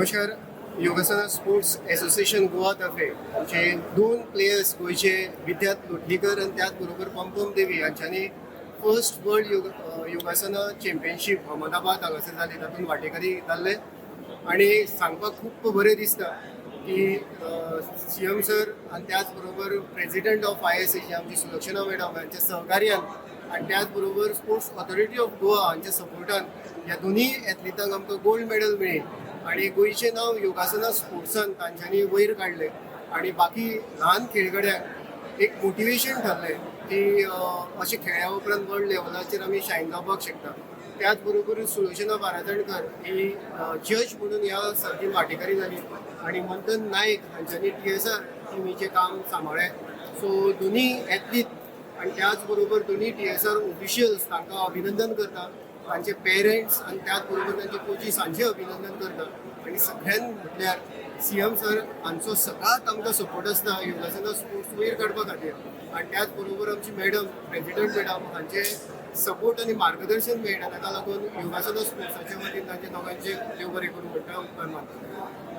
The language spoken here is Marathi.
नमस्कार. योगासना स्पोर्ट्स असोसिएशन गोवातर्फे आमचे दोन प्लेयर्स गोयचे विद्यात लोटलीकर आणि त्याचबरोबर पमपम देवी हांच्यांनी फर्स्ट वर्ल्ड योगासना चॅम्पियनशीप अहमदाबाद हांगासर जाली, तातूंत वांटेकारी जाल्ले. आणि सांगपाक खूब बरें दिसता की CM सर आणि त्याचबरोबर प्रेसिडेंट ऑफ ISA आमची सुलक्षणा मॅडम हांच्या सहकार्यान आणि त्याचबरोबर स्पोर्ट्स ऑथॉरिटी ऑफ गोवा हांच्या सपोर्टान ह्या दोन्ही एथलीटांक आमकां गोल्ड मेडल मेळ्ळी. आणि गोंयचें नांव योगासना स्पोर्ट्सान तांच्यांनी वयर काडलें आणि बाकी ल्हान खेळगड्यांक एक मोटिवेशन ठरलें की अशें खेळ्या उपरांत वर्ल्ड लेवलाचेर आमी शायन जावपाक शकता. त्याचबरोबर सुलोचना बाराजणकर ही जज म्हणून ह्या सर्तीन वांटेकारी जाली आणि मंथन नायक हांच्यांनी TSR टिमीचें काम सांबाळ्ळें. सो दोन्ही एथलीट आणि त्याचबरोबर दोन्ही TSR ऑफिशियल्स तांकां अभिनंदन करता, तांचे पेरंट्स आणि त्याचबरोबर तांचे कोचीस हांचें अभिनंदन करता. आणि सगळ्यांत म्हटल्यार CM सर हांचो सदांच आमकां सपोर्ट आसता योगासना स्पोर्ट्स वयर काडपा खातीर. आणि त्याचबरोबर आमची मॅडम प्रेसिडेंट मॅडम हांचे सपोर्ट आणि मार्गदर्शन मेळटा, ताका लागून योगासना स्पोर्ट्साच्या वतीन तांचे दोगांचे देव बरें करूं म्हणटा उपकार मानता.